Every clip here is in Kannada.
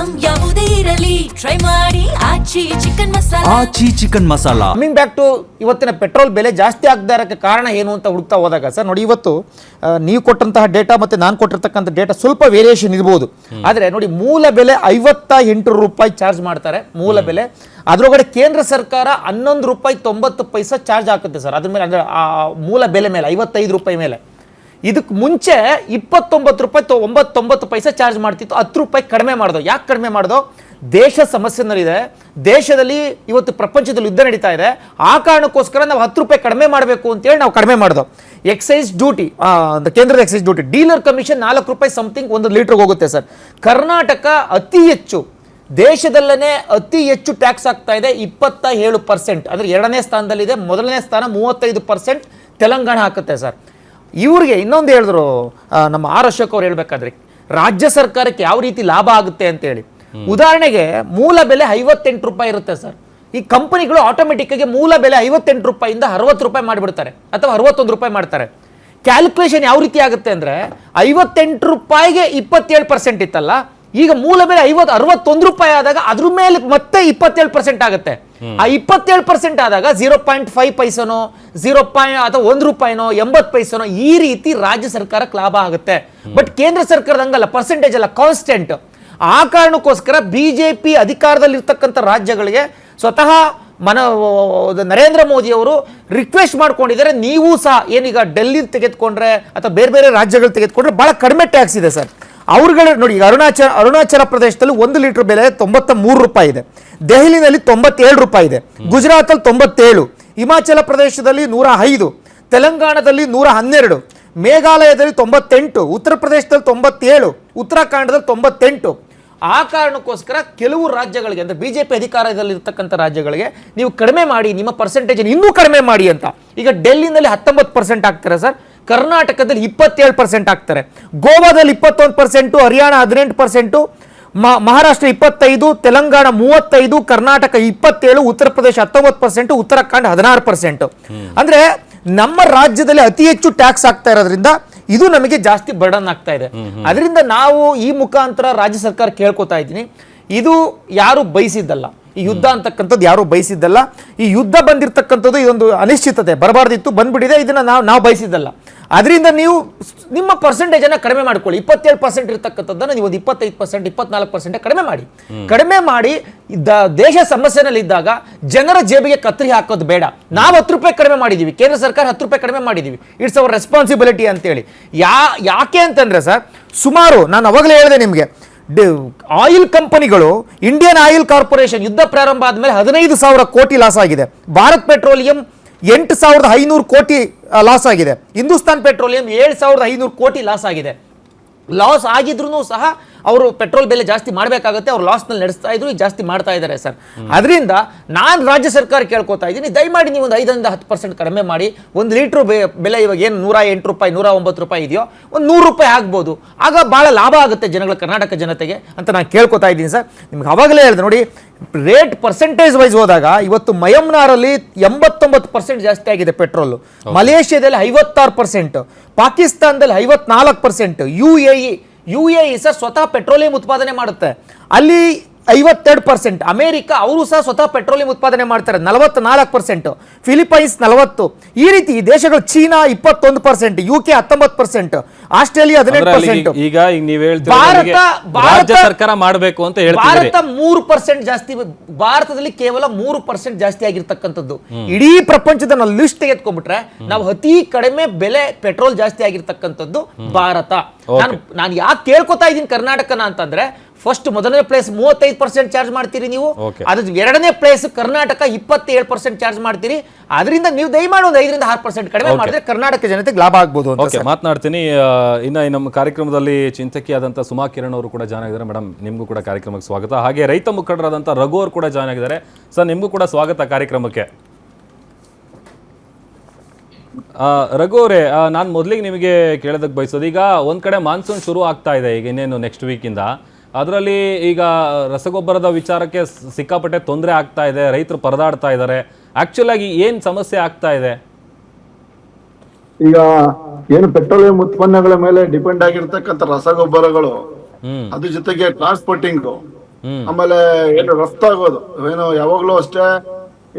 ಐಟಂ ಯಾವುದೇ ಇರಲಿ ಟ್ರೈ ಮಾಡಿ Aachi chicken masala. Aachi chicken masala. Coming back to ಇವತ್ತಿನ ಪೆಟ್ರೋಲ್ ಬೆಲೆ ಜಾಸ್ತಿ ಆಗದೇ ಇರೋಕ್ಕೆ ಕಾರಣ ಏನು ಅಂತ ಹುಡುಕ್ತಾ ಹೋದಾಗ ಸರ್ ನೋಡಿ, ಇವತ್ತು ನೀವು ಕೊಟ್ಟಂತಹ ಡೇಟಾ ಮತ್ತು ನಾನು ಕೊಟ್ಟಿರ್ತಕ್ಕಂಥ ಡೇಟಾ ಸ್ವಲ್ಪ ವೇರಿಯೇಷನ್ ಇರ್ಬೋದು. ಆದರೆ ನೋಡಿ, ಮೂಲ ಬೆಲೆ 58 ರೂಪಾಯಿ ಚಾರ್ಜ್ ಮಾಡ್ತಾರೆ ಮೂಲ ಬೆಲೆ. ಅದರೊಳಗಡೆ ಕೇಂದ್ರ ಸರ್ಕಾರ 11 ರೂಪಾಯಿ 90 ಪೈಸೆ ಚಾರ್ಜ್ ಹಾಕುತ್ತೆ ಸರ್ ಅದ್ರ ಮೇಲೆ, ಅಂದರೆ ಆ ಮೂಲ ಬೆಲೆ ಮೇಲೆ 55 ರೂಪಾಯಿ ಮೇಲೆ. ಇದಕ್ಕೆ ಮುಂಚೆ 29 ರೂಪಾಯಿ 99 ಪೈಸೆ ಚಾರ್ಜ್ ಮಾಡ್ತಿತ್ತು, 10 ರೂಪಾಯಿ ಕಡಿಮೆ ಮಾಡ್ದೋ. ಯಾಕೆ ಕಡಿಮೆ ಮಾಡ್ದೋ? ದೇಶ ಸಮಸ್ಯೆನಲ್ಲಿದೆ, ದೇಶದಲ್ಲಿ ಇವತ್ತು ಪ್ರಪಂಚದಲ್ಲಿ ಯುದ್ಧ ನಡೀತಾ ಇದೆ, ಆ ಕಾರಣಕ್ಕೋಸ್ಕರ ನಾವು 10 ರೂಪಾಯಿ ಕಡಿಮೆ ಮಾಡಬೇಕು ಅಂತೇಳಿ ನಾವು ಕಡಿಮೆ ಮಾಡ್ದೋ. ಎಕ್ಸೈಸ್ ಡ್ಯೂಟಿ, ಕೇಂದ್ರದ ಎಕ್ಸೈಸ್ ಡ್ಯೂಟಿ, ಡೀಲರ್ ಕಮಿಷನ್ 4 ರೂಪಾಯಿ ಸಮಥಿಂಗ್ 1 ಲೀಟರ್ಗೆ ಹೋಗುತ್ತೆ ಸರ್. ಕರ್ನಾಟಕ ಅತಿ ಹೆಚ್ಚು, ದೇಶದಲ್ಲೇ ಅತಿ ಹೆಚ್ಚು ಟ್ಯಾಕ್ಸ್ ಆಗ್ತಾ ಇದೆ, 27%. ಅಂದರೆ 2ನೇ ಸ್ಥಾನದಲ್ಲಿದೆ. ಮೊದಲನೇ ಸ್ಥಾನ 35% ತೆಲಂಗಾಣ ಹಾಕುತ್ತೆ ಸರ್. ಇವ್ರಿಗೆ ಇನ್ನೊಂದು ಹೇಳಿದ್ರು ನಮ್ಮ ಆರ್ ಅಶೋಕ್ ಅವ್ರು ಹೇಳ್ಬೇಕಾದ್ರೆ, ರಾಜ್ಯ ಸರ್ಕಾರಕ್ಕೆ ಯಾವ ರೀತಿ ಲಾಭ ಆಗುತ್ತೆ ಅಂತೇಳಿ. ಉದಾಹರಣೆಗೆ ಮೂಲ ಬೆಲೆ 58 ರೂಪಾಯಿ ಇರುತ್ತೆ ಸರ್. ಈ ಕಂಪನಿಗಳು ಆಟೋಮೆಟಿಕ್ ಆಗಿ ಮೂಲ ಬೆಲೆ 58 ರೂಪಾಯಿಂದ 60 ರೂಪಾಯಿ ಮಾಡಿಬಿಡ್ತಾರೆ ಅಥವಾ 61 ರೂಪಾಯಿ ಮಾಡ್ತಾರೆ. ಕ್ಯಾಲ್ಕುಲೇಷನ್ ಯಾವ ರೀತಿ ಆಗುತ್ತೆ ಅಂದರೆ, 58 ರೂಪಾಯಿಗೆ 27% ಇತ್ತಲ್ಲ, ಈಗ ಮೂಲ ಬೆಲೆ 61 ರೂಪಾಯಿ ಆದಾಗ ಅದ್ರ ಮೇಲೆ ಮತ್ತೆ 27% ಆಗುತ್ತೆ. ಆ 27% ಆದಾಗ 0.5 ಪೈಸನೋ 0 ಅಥವಾ 1 ರೂಪಾಯಿನೋ 80 ಪೈಸನೋ ಈ ರೀತಿ ರಾಜ್ಯ ಸರ್ಕಾರಕ್ಕೆ ಲಾಭ ಆಗುತ್ತೆ. ಬಟ್ ಕೇಂದ್ರ ಸರ್ಕಾರದ ಹಂಗಲ್ಲ, ಪರ್ಸೆಂಟೇಜ್ ಅಲ್ಲ, ಕಾನ್ಸ್ಟೆಂಟ್. ಆ ಕಾರಣಕ್ಕೋಸ್ಕರ ಬಿಜೆಪಿ ಅಧಿಕಾರದಲ್ಲಿ ಇರ್ತಕ್ಕಂಥ ರಾಜ್ಯಗಳಿಗೆ ಸ್ವತಃ ನರೇಂದ್ರ ಮೋದಿ ಅವರು ರಿಕ್ವೆಸ್ಟ್ ಮಾಡ್ಕೊಂಡಿದ್ದಾರೆ, ನೀವು ಸಹ ಏನೀಗ ಡೆಲ್ಲಿ ತೆಗೆದುಕೊಂಡ್ರೆ ಅಥವಾ ಬೇರೆ ಬೇರೆ ರಾಜ್ಯಗಳು ತೆಗೆದುಕೊಂಡ್ರೆ ಬಹಳ ಕಡಿಮೆ ಟ್ಯಾಕ್ಸ್ ಇದೆ ಸರ್. ಅವ್ರುಗಳು ನೋಡಿ, ಈಗ ಅರುಣಾಚಲ ಪ್ರದೇಶದಲ್ಲಿ 1 ಲೀಟರ್ ಬೆಲೆ 93 ರೂಪಾಯಿ ಇದೆ, ದೆಹಲಿನಲ್ಲಿ 97 ರೂಪಾಯಿ ಇದೆ, ಗುಜರಾತಲ್ಲಿ 97, ಹಿಮಾಚಲ ಪ್ರದೇಶದಲ್ಲಿ 105, ತೆಲಂಗಾಣದಲ್ಲಿ 112, ಮೇಘಾಲಯದಲ್ಲಿ 98, ಉತ್ತರ ಪ್ರದೇಶದಲ್ಲಿ 97, ಉತ್ತರಾಖಂಡದಲ್ಲಿ 98. ಆ ಕಾರಣಕ್ಕೋಸ್ಕರ ಕೆಲವು ರಾಜ್ಯಗಳಿಗೆ, ಅಂದರೆ ಬಿಜೆಪಿ ಅಧಿಕಾರದಲ್ಲಿ ಇರ್ತಕ್ಕಂಥ ರಾಜ್ಯಗಳಿಗೆ ನೀವು ಕಡಿಮೆ ಮಾಡಿ, ನಿಮ್ಮ ಪರ್ಸೆಂಟೇಜ್ ಇನ್ನೂ ಕಡಿಮೆ ಮಾಡಿ ಅಂತ. ಈಗ ಡೆಲ್ಲಿನಲ್ಲಿ 19% ಆಗ್ತಾರೆ ಸರ್, ಕರ್ನಾಟಕದಲ್ಲಿ 27% ಆಗ್ತಾರೆ, ಗೋವಾದಲ್ಲಿ 21%, ಹರಿಯಾಣ 18%, ಮಹಾರಾಷ್ಟ್ರ 25%, ತೆಲಂಗಾಣ 35%, ಕರ್ನಾಟಕ 27%, ಉತ್ತರ ಪ್ರದೇಶ 19%, ಉತ್ತರಾಖಂಡ 16%. ಅಂದ್ರೆ ನಮ್ಮ ರಾಜ್ಯದಲ್ಲಿ ಅತಿ ಹೆಚ್ಚು ಟ್ಯಾಕ್ಸ್ ಆಗ್ತಾ ಇರೋದ್ರಿಂದ ಇದು ನಮಗೆ ಜಾಸ್ತಿ ಬರ್ಡನ್ ಆಗ್ತಾ ಇದೆ. ಅದರಿಂದ ನಾವು ಈ ಮುಖಾಂತರ ರಾಜ್ಯ ಸರ್ಕಾರ ಕೇಳ್ಕೊತಾ ಇದ್ದೀನಿ, ಇದು ಯಾರು ಬಯಸಿದ್ದಲ್ಲ, ಈ ಯುದ್ಧ ಅಂತಕ್ಕಂಥದ್ದು ಯಾರು ಬಯಸಿದ್ದಲ್ಲ. ಈ ಯುದ್ಧ ಬಂದಿರತಕ್ಕಂಥದ್ದು ಇದೊಂದು ಅನಿಶ್ಚಿತತೆ, ಬರಬಾರ್ದಿತ್ತು, ಬಂದ್ಬಿಟ್ಟಿದೆ, ಇದನ್ನ ನಾವು ಬಯಸಿದ್ದಲ್ಲ. ಅದರಿಂದ ನೀವು ನಿಮ್ಮ ಪರ್ಸೆಂಟೇಜನ್ನು ಕಡಿಮೆ ಮಾಡ್ಕೊಳ್ಳಿ. 27% ಇರ್ತಕ್ಕಂಥದ್ದನ್ನು ನೀವು 25%, 24% ಕಡಿಮೆ ಮಾಡಿ ದೇಶ ಸಮಸ್ಯೆನಲ್ಲಿ ಇದ್ದಾಗ ಜನರ ಜೇಬಿಗೆ ಕತ್ತರಿ ಹಾಕೋದು ಬೇಡ. ನಾವು 10 ರೂಪಾಯಿ ಕಡಿಮೆ ಮಾಡಿದ್ದೀವಿ, ಕೇಂದ್ರ ಸರ್ಕಾರ 10 ರೂಪಾಯಿ ಕಡಿಮೆ ಮಾಡಿದ್ದೀವಿ, ಇಟ್ಸ್ ಅವರ್ ರೆಸ್ಪಾನ್ಸಿಬಿಲಿಟಿ ಅಂತೇಳಿ. ಯಾಕೆ ಅಂತಂದ್ರೆ ಸರ್, ಸುಮಾರು ನಾನು ಅವಾಗಲೇ ಹೇಳಿದೆ ನಿಮಗೆ, ಆಯಿಲ್ ಕಂಪನಿಗಳು, ಇಂಡಿಯನ್ ಆಯಿಲ್ ಕಾರ್ಪೊರೇಷನ್ ಯುದ್ಧ ಪ್ರಾರಂಭ ಆದಮೇಲೆ 15,000 ಕೋಟಿ ಲಾಸ್ ಆಗಿದೆ, ಭಾರತ್ ಪೆಟ್ರೋಲಿಯಂ 8,500 ಕೋಟಿ ಲಾಸ್ ಆಗಿದೆ, ಹಿಂದೂಸ್ತಾನ್ ಪೆಟ್ರೋಲಿಯಂ 7,500 ಕೋಟಿ ಲಾಸ್ ಆಗಿದೆ. ಲಾಸ್ ಆಗಿದ್ರು ಸಹ ಅವರು ಪೆಟ್ರೋಲ್ ಬೆಲೆ ಜಾಸ್ತಿ ಮಾಡಬೇಕಾಗುತ್ತೆ, ಅವ್ರು ಲಾಸ್ನಲ್ಲಿ ನಡೆಸ್ತಾ ಇದ್ರು, ಜಾಸ್ತಿ ಮಾಡ್ತಾ ಇದ್ದಾರೆ ಸರ್. ಅದರಿಂದ ನಾನು ರಾಜ್ಯ ಸರ್ಕಾರ ಕೇಳ್ಕೊತಾ ಇದ್ದೀನಿ, ದಯಮಾಡಿ ನೀವು ಒಂದು 5ರಿಂದ 10% ಕಡಿಮೆ ಮಾಡಿ. 1 ಲೀಟ್ರ್ ಬೆಲೆ ಇವಾಗ ಏನು 108 ರೂಪಾಯಿ 109 ರೂಪಾಯಿ ಇದೆಯೋ, ಒಂದು 100 ರೂಪಾಯಿ ಆಗ್ಬೋದು, ಆಗ ಭಾಳ ಲಾಭ ಆಗುತ್ತೆ ಜನಗಳ, ಕರ್ನಾಟಕ ಜನತೆಗೆ ಅಂತ ನಾನು ಕೇಳ್ಕೊತಾ ಇದ್ದೀನಿ ಸರ್. ನಿಮ್ಗೆ ಅವಾಗಲೇ ಹೇಳಿದೆ ನೋಡಿ, ರೇಟ್ ಪರ್ಸೆಂಟೇಜ್ ವೈಸ್ ಹೋದಾಗ ಇವತ್ತು ಮಯಮ್ನಾರಲ್ಲಿ 89% ಜಾಸ್ತಿ ಆಗಿದೆ ಪೆಟ್ರೋಲ್, ಮಲೇಷ್ಯಾದಲ್ಲಿ 56%, ಪಾಕಿಸ್ತಾನದಲ್ಲಿ 54%, UAE ಸರ್ ಸ್ವತಃ ಪೆಟ್ರೋಲಿಯಂ ಉತ್ಪಾದನೆ ಮಾಡುತ್ತೆ, ಅಲ್ಲಿ 52%, ಅಮೆರಿಕ ಅವರು ಸಹ ಸ್ವತಃ ಪೆಟ್ರೋಲಿಯಂ ಉತ್ಪಾದನೆ ಮಾಡ್ತಾರೆ 44%, ಫಿಲಿಪೈನ್ಸ್ 40%, ಈ ರೀತಿ ದೇಶಗಳು, ಚೀನಾ 21%, UK 19%, ಆಸ್ಟ್ರೇಲಿಯಾ 18%. ಈಗ ನೀವು ಹೇಳ್ತೀರಾ ರಾಜ್ಯ ಸರ್ಕಾರ ಮಾಡಬೇಕು ಅಂತ ಹೇಳ್ತಿದ್ದೀರಿ. ಭಾರತ 3% ಜಾಸ್ತಿ, ಭಾರತದಲ್ಲಿ ಕೇವಲ 3% ಜಾಸ್ತಿ ಆಗಿರ್ತಕ್ಕಂಥದ್ದು. ಇಡೀ ಪ್ರಪಂಚದ ನಾವು ಲಿಸ್ಟ್ ತೆಗೆದುಕೊಂಡ್ಬಿಟ್ರೆ ನಾವು ಅತಿ ಕಡಿಮೆ ಬೆಲೆ ಪೆಟ್ರೋಲ್ ಜಾಸ್ತಿ ಆಗಿರ್ತಕ್ಕಂಥದ್ದು ಭಾರತ. ನಾನು ಯಾಕೆ ಕೇಳ್ಕೊತಾ ಇದ್ದೀನಿ ಕರ್ನಾಟಕನ ಅಂತಂದ್ರೆ, ಫಸ್ಟ್ ಮೊದಲನೇ ಪ್ಲೇಸ್ 35% ಚಾರ್ಜ್ ಮಾಡ್ತೀರಿ ನೀವು, ಅದ್ರ 2ನೇ ಪ್ಲೇಸ್ ಕರ್ನಾಟಕ 27% ಚಾರ್ಜ್ ಮಾಡ್ತೀರಿ. ಅದರಿಂದ ನೀವು ದಯಮಾಡಿ ಒಂದು 5ರಿಂದ 6% ಕಡಿಮೆ ಮಾಡಿದ್ರೆ ಕರ್ನಾಟಕ ಜನತೆಗೆ ಲಾಭ ಆಗ್ಬೋದು ಅಂತ ಮಾತನಾಡ್ತೀನಿ. ಇನ್ನು ನಮ್ಮ ಕಾರ್ಯಕ್ರಮದಲ್ಲಿ ಚಿಂತಕಿಯಾದಂಥ ಸುಮಾ ಕಿರಣ್ ಅವರು ಕೂಡ ಜಾಯ್ನ್ ಆಗಿದ್ದಾರೆ. ಮೇಡಮ್, ನಿಮಗೂ ಕೂಡ ಕಾರ್ಯಕ್ರಮಕ್ಕೆ ಸ್ವಾಗತ. ಹಾಗೆ ರೈತ ಮುಖಂಡರಾದಂಥ ರಘು ಅವರು ಕೂಡ ಜಾಯ್ನ್ ಆಗಿದ್ದಾರೆ. ಸರ್, ನಿಮಗೂ ಕೂಡ ಸ್ವಾಗತ ಕಾರ್ಯಕ್ರಮಕ್ಕೆ. ರಘು ಅವರೇ, ನಾನು ಮೊದಲಿಗೆ ನಿಮಗೆ ಕೇಳೋದಕ್ಕೆ ಬಯಸೋದು, ಈಗ ಒಂದು ಕಡೆ ಮಾನ್ಸೂನ್ ಶುರು ಆಗ್ತಾ ಇದೆ, ಈಗ ಇನ್ನೇನು ನೆಕ್ಸ್ಟ್ ವೀಕಿಂದ. ಅದರಲ್ಲಿ ಈಗ ರಸಗೊಬ್ಬರದ ವಿಚಾರಕ್ಕೆ ಸಿಕ್ಕಾಪಟ್ಟೆ ತೊಂದರೆ ಆಗ್ತಾ ಇದೆ, ರೈತರು ಪರದಾಡ್ತಾ ಇದ್ದಾರೆ. ಆಕ್ಚುಲ್ ಆಗಿ ಏನು ಸಮಸ್ಯೆ ಆಗ್ತಾ ಇದೆ? ಈಗ ಏನು ಪೆಟ್ರೋಲಿಯಂ ಉತ್ಪನ್ನಗಳ ಮೇಲೆ ಡಿಪೆಂಡ್ ಆಗಿರ್ತಕ್ಕಂಥ ರಸಗೊಬ್ಬರಗಳು, ಅದ್ರ ಜೊತೆಗೆ ಟ್ರಾನ್ಸ್ಪೋರ್ಟಿಂಗ್, ಆಮೇಲೆ ಏನು ರಫ್ತಾಗೋದು ಏನು ಯಾವಾಗ್ಲೂ ಅಷ್ಟೇ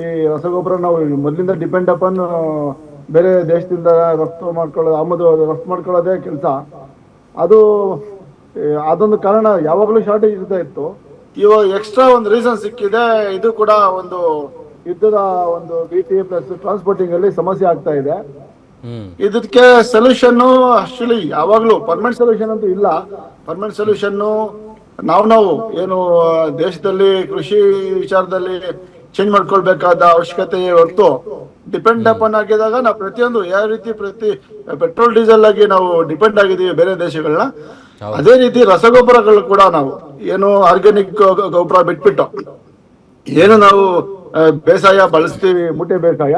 ಈ ರಸಗೊಬ್ಬರ ನಾವು ಮೊದಲಿಂದ ಡಿಪೆಂಡ್ ಅಪಾನ್ ಬೇರೆ ದೇಶದಿಂದ ರಫ್ತು ಮಾಡ್ಕೊಳ್ಳೋದು ಆಮದು ರಫ್ತು ಮಾಡ್ಕೊಳ್ಳೋದೇ ಕೆಲಸ. ಅದು ಅದೊಂದು ಕಾರಣ ಯಾವಾಗಲೂ ಶಾರ್ಟೇಜ್ ಇರ್ತಾ ಇತ್ತು. ಇವಾಗ ಎಕ್ಸ್ಟ್ರಾ ಒಂದು ರೀಸನ್ ಸಿಕ್ಕಿದೆ. ಇದು ಕೂಡ ಒಂದು ಯುದ್ಧದ ಒಂದು BTA ಪ್ಲಸ್ ಟ್ರಾನ್ಸ್ಪೋರ್ಟಿಂಗ್ ಅಲ್ಲಿ ಸಮಸ್ಯೆ ಆಗ್ತಾ ಇದೆ. ಇದಕ್ಕೆ ಸೊಲ್ಯೂಷನ್ ಆಕ್ಚುಲಿ ಯಾವಾಗ್ಲೂ ಪರ್ಮನೆಂಟ್ ಸೊಲ್ಯೂಷನ್ ಅಂತೂ ಇಲ್ಲ. ಪರ್ಮನೆಂಟ್ ಸೊಲ್ಯೂಷನ್ ನಾವು ಏನು ದೇಶದಲ್ಲಿ ಕೃಷಿ ವಿಚಾರದಲ್ಲಿ ಚೇಂಜ್ ಮಾಡ್ಕೊಳ್ಬೇಕಾದ ಅವಶ್ಯಕತೆ ಹೊರತು ಡಿಪೆಂಡ್ ಅಪಾನ್ ಆಗಿದಾಗ ನಾವು ಪ್ರತಿಯೊಂದು ಯಾವ ರೀತಿ ಪೆಟ್ರೋಲ್ ಡೀಸೆಲ್ ಆಗಿ ನಾವು ಡಿಪೆಂಡ್ ಆಗಿದ್ದೀವಿ ಬೇರೆ ದೇಶಗಳನ್ನ, ಅದೇ ರೀತಿ ರಸಗೊಬ್ಬರಗಳು ಕೂಡ ನಾವು ಏನು ಆರ್ಗ್ಯಾನಿಕ್ ಗೊಬ್ಬರ ಬಿಟ್ಬಿಟ್ಟು ಏನು ನಾವು ಬೇಸಾಯ ಬಳಸ್ತೀವಿ, ಮುಟ್ಟೆ ಬೇಸಾಯ,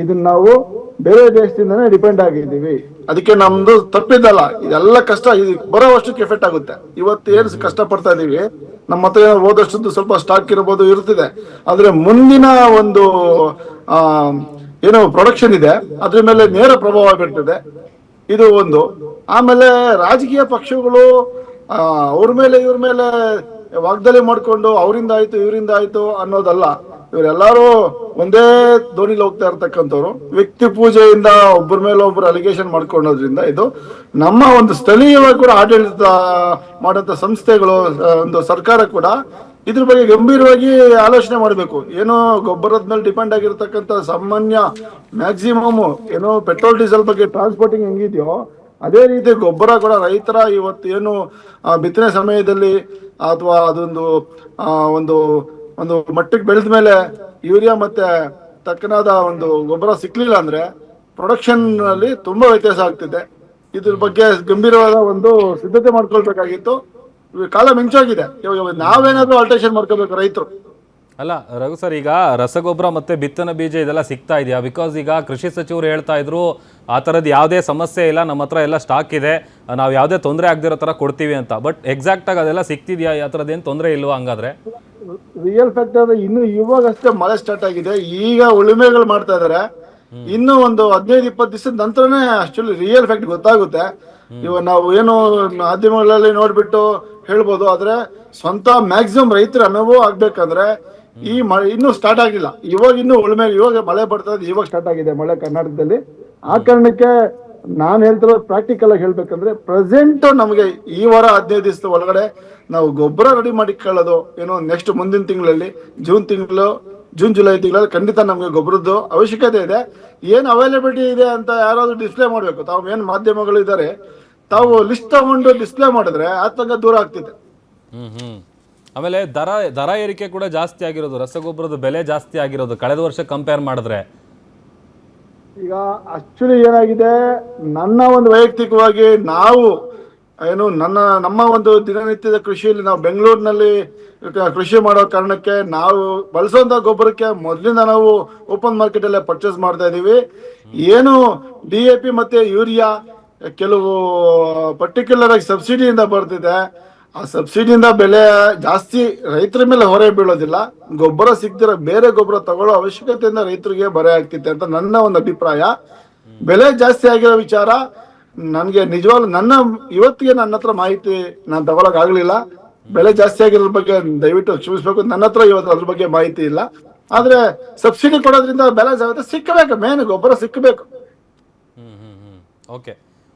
ಇದನ್ನ ನಾವು ಬೇರೆ ದೇಶದಿಂದನೇ ಡಿಪೆಂಡ್ ಆಗಿದ್ದೀವಿ. ಅದಕ್ಕೆ ನಮ್ದು ತಪ್ಪಿದ್ದಲ್ಲ, ಇದೆಲ್ಲ ಕಷ್ಟ ಬರೋ ವರ್ಷಕ್ಕೆ ಎಫೆಕ್ಟ್ ಆಗುತ್ತೆ. ಇವತ್ತು ಏನು ಕಷ್ಟ ಪಡ್ತಾ ಇದೀವಿ, ನಮ್ಮ ಹತ್ರ ಹೋದಷ್ಟು ಸ್ವಲ್ಪ ಸ್ಟಾಕ್ ಇರ್ಬೋದು, ಇರ್ತಿದೆ. ಆದ್ರೆ ಮುಂದಿನ ಒಂದು ಏನು ಪ್ರೊಡಕ್ಷನ್ ಇದೆ ಅದ್ರ ಮೇಲೆ ನೇರ ಪ್ರಭಾವ ಬೀರ್ತದೆ. ಇದು ಒಂದು. ಆಮೇಲೆ ರಾಜಕೀಯ ಪಕ್ಷಗಳು ಅವ್ರ ಮೇಲೆ ಇವ್ರ ಮೇಲೆ ವಾಗ್ದಾಳಿ ಮಾಡ್ಕೊಂಡು ಅವರಿಂದ ಆಯ್ತು ಇವರಿಂದ ಆಯ್ತು ಅನ್ನೋದಲ್ಲ. ಇವರೆಲ್ಲರೂ ಒಂದೇ ಧೋನಿಲಿ ಹೋಗ್ತಾ ಇರ್ತಕ್ಕಂಥವ್ರು. ವ್ಯಕ್ತಿ ಪೂಜೆಯಿಂದ ಒಬ್ಬರ ಮೇಲೆ ಒಬ್ರು ಅಲಿಗೇಷನ್ ಮಾಡ್ಕೊಳ್ಳೋದ್ರಿಂದ ಇದು ನಮ್ಮ ಒಂದು ಸ್ಥಳೀಯವಾಗಿ ಕೂಡ ಆಡಳಿತ ಮಾಡೋಂಥ ಸಂಸ್ಥೆಗಳು, ಒಂದು ಸರ್ಕಾರ ಕೂಡ ಇದ್ರ ಬಗ್ಗೆ ಗಂಭೀರವಾಗಿ ಆಲೋಚನೆ ಮಾಡಬೇಕು. ಏನೋ ಗೊಬ್ಬರದ ಮೇಲೆ ಡಿಪೆಂಡ್ ಆಗಿರ್ತಕ್ಕಂಥ ಸಾಮಾನ್ಯ ಮ್ಯಾಕ್ಸಿಮಮ್ ಏನೋ ಪೆಟ್ರೋಲ್ ಡೀಸೆಲ್ ಬಗ್ಗೆ ಟ್ರಾನ್ಸ್ಪೋರ್ಟಿಂಗ್ ಹೆಂಗಿದೆಯೋ ಅದೇ ರೀತಿ ಗೊಬ್ಬರ ಕೂಡ ರೈತರ ಇವತ್ತು ಏನು ಬಿತ್ತನೆ ಸಮಯದಲ್ಲಿ ಅಥವಾ ಅದೊಂದು ಒಂದು ಒಂದು ಮಟ್ಟಕ್ಕೆ ಬೆಳೆದ ಮೇಲೆ ಯೂರಿಯಾ ಮತ್ತೆ ತಕ್ಕನಾದ ಒಂದು ಗೊಬ್ಬರ ಸಿಕ್ಲಿಲ್ಲ ಅಂದ್ರೆ ಪ್ರೊಡಕ್ಷನ್ ಅಲ್ಲಿ ತುಂಬಾ ವ್ಯತ್ಯಾಸ ಆಗ್ತಿದೆ. ಇದ್ರ ಬಗ್ಗೆ ಗಂಭೀರವಾದ ಒಂದು ಸಿದ್ಧತೆ ಮಾಡ್ಕೊಳ್ಬೇಕಾಗಿತ್ತು. ಕಾಲ ಮಿಂಚಾಗಿದೆ. ನಾವೇನಾದ್ರೂ ಆಲ್ಟರೇಷನ್ ಮಾಡ್ಕೋಬೇಕು ರೈತರು. ಅಲ್ಲ ರಘು ಸರ್, ಈಗ ರಸಗೊಬ್ಬರ ಮತ್ತೆ ಬಿತ್ತನೆ ಬೀಜ ಇದೆಲ್ಲ ಸಿಗ್ತಾ ಇದೆಯಾ? ಬಿಕಾಸ್ ಈಗ ಕೃಷಿ ಸಚಿವರು ಹೇಳ್ತಾ ಇದ್ರು ಆ ಥರದ್ದು ಯಾವುದೇ ಸಮಸ್ಯೆ ಇಲ್ಲ, ನಮ್ಮ ಹತ್ರ ಎಲ್ಲ ಸ್ಟಾಕ್ ಇದೆ, ನಾವು ಯಾವುದೇ ತೊಂದರೆ ಆಗದಿರೋ ಥರ ಕೊಡ್ತೀವಿ ಅಂತ. ಬಟ್ ಎಕ್ಸಾಕ್ಟ್ ಆಗಿ ಅದೆಲ್ಲ ಸಿಗ್ತಿದ್ಯಾ? ಆ ಥರದ್ದೇನು ತೊಂದರೆ ಇಲ್ವಾ ಹಂಗಾದ್ರೆ? ರಿಯಲ್ ಫ್ಯಾಕ್ಟ್ ಅಂದ್ರೆ ಇನ್ನು ಇವಾಗಷ್ಟೇ ಮಳೆ ಸ್ಟಾರ್ಟ್ ಆಗಿದೆ, ಈಗ ಉಳುಮೆಗಳು ಮಾಡ್ತಾ ಇದಾರೆ. ಇನ್ನು ಒಂದು 15-20 ದಿವಸದ ನಂತರನೇ ಆಕ್ಚುಲಿ ರಿಯಲ್ ಫ್ಯಾಕ್ಟ್ ಗೊತ್ತಾಗುತ್ತೆ. ಇವಾಗ ನಾವು ಏನು ಮಾಧ್ಯಮಗಳಲ್ಲಿ ನೋಡ್ಬಿಟ್ಟು ಹೇಳ್ಬೋದು, ಆದ್ರೆ ಸ್ವಂತ ಮ್ಯಾಕ್ಸಿಮಮ್ ರೈತರ ಅನುಭವ ಆಗ್ಬೇಕಂದ್ರೆ ಈ ಮಳೆ ಇನ್ನೂ ಸ್ಟಾರ್ಟ್ ಆಗಿಲ್ಲ. ಇವಾಗ ಇನ್ನು ಉಳುಮೆ ಇವಾಗ ಮಳೆ ಬರ್ತಾ ಇದೆ, ಇವಾಗ ಸ್ಟಾರ್ಟ್ ಆಗಿದೆ ಮಳೆ ಕರ್ನಾಟಕದಲ್ಲಿ. ಆ ಕಾರಣಕ್ಕೆ ನಾನು ಹೇಳ್ತಿರೋದು ಪ್ರಾಕ್ಟಿಕಲ್ ಆಗಿ ಹೇಳ್ಬೇಕಂದ್ರೆ ಪ್ರೆಸೆಂಟ್ ನಮಗೆ ಈ ವಾರ 15 ದಿವಸದ ಒಳಗಡೆ ನಾವು ಗೊಬ್ಬರ ರೆಡಿ ಮಾಡಿಕೊಳ್ಳೋದು ಏನೋ ನೆಕ್ಸ್ಟ್ ಮುಂದಿನ ತಿಂಗಳಲ್ಲಿ ಜೂನ್ ಜುಲೈ ತಿಂಗಳಲ್ಲಿ ಖಂಡಿತ ನಮಗೆ ಗೊಬ್ಬರದ್ದು ಅವಶ್ಯಕತೆ ಇದೆ. ಏನು ಅವೈಲೇಬಿಲಿಟಿ ಇದೆ ಅಂತ ಯಾರಾದ್ರೂ ಡಿಸ್ಪ್ಲೇ ಮಾಡ್ಬೇಕು. ತಾವು ಏನು ಮಾಧ್ಯಮಗಳು ಇದ್ದಾರೆ, ತಾವು ಲಿಸ್ಟ್ ತಗೊಂಡು ಡಿಸ್ಪ್ಲೇ ಮಾಡಿದ್ರೆ ಆತಂಕ ದೂರ ಆಗ್ತಿದೆ. ಆಮೇಲೆ ದರ ಏರಿಕೆ ಕೂಡ ಜಾಸ್ತಿ ಆಗಿರೋದು, ರಸಗೊಬ್ಬರದ ಬೆಲೆ ಜಾಸ್ತಿ ಆಗಿರೋದು ಕಳೆದ ವರ್ಷ ಕಂಪೇರ್ ಮಾಡಿದ್ರೆ. ಈಗ ಆಕ್ಚುಲಿ ಏನಾಗಿದೆ, ನನ್ನ ಒಂದು ವೈಯಕ್ತಿಕವಾಗಿ ನಾವು ಏನು ನಮ್ಮ ಒಂದು ದಿನನಿತ್ಯದ ಕೃಷಿಯಲ್ಲಿ ನಾವು ಬೆಂಗಳೂರಿನಲ್ಲಿ ಕೃಷಿ ಮಾಡೋ ಕಾರಣಕ್ಕೆ ನಾವು ಬಳಸುವಂತ ಗೊಬ್ಬರಕ್ಕೆ ಮೊದಲಿಂದ ನಾವು ಓಪನ್ ಮಾರ್ಕೆಟ್ ಅಲ್ಲೇ ಪರ್ಚೇಸ್ ಮಾಡ್ತಾ ಇದೀವಿ. ಏನು DAP ಮತ್ತೆ ಯೂರಿಯಾ ಕೆಲವು ಪರ್ಟಿಕ್ಯುಲರ್ ಆಗಿ ಸಬ್ಸಿಡಿಯಿಂದ ಬರ್ತಿದೆ. ಆ ಸಬ್ಸಿಡಿಯಿಂದ ಬೆಲೆ ಜಾಸ್ತಿ ರೈತರ ಮೇಲೆ ಹೊರೆ ಬೀಳೋದಿಲ್ಲ. ಗೊಬ್ಬರ ಸಿಗ್ದಿರ ಬೇರೆ ಗೊಬ್ಬರ ತಗೊಳ್ಳೋ ಅವಶ್ಯಕತೆಯಿಂದ ರೈತರಿಗೆ ಬರೆ ಆಗ್ತಿದೆ ಅಂತ ನನ್ನ ಒಂದು ಅಭಿಪ್ರಾಯ. ಬೆಲೆ ಜಾಸ್ತಿ ಆಗಿರೋ ವಿಚಾರ ನನ್ಗೆ ನಿಜವಾಗ್ಲು ಇವತ್ತಿಗೆ ನನ್ನ ಹತ್ರ ಮಾಹಿತಿ ನಾನು ತಗೊಳಕ್ ಆಗ್ಲಿಲ್ಲ. ಬೆಲೆ ಜಾಸ್ತಿ ಆಗಿರೋ ಬಗ್ಗೆ ದಯವಿಟ್ಟು ಕ್ಷಮಿಸ್ಬೇಕು, ನನ್ನ ಹತ್ರ ಇವತ್ತು ಅದ್ರ ಬಗ್ಗೆ ಮಾಹಿತಿ ಇಲ್ಲ. ಆದ್ರೆ ಸಬ್ಸಿಡಿ ಕೊಡೋದ್ರಿಂದ ಬ್ಯಾಲೆನ್ಸ್ ಆಗುತ್ತೆ, ಸಿಕ್ಕಬೇಕು, ಮೇನ್ ಗೊಬ್ಬರ ಸಿಕ್ಕಬೇಕು. ಓಕೆ.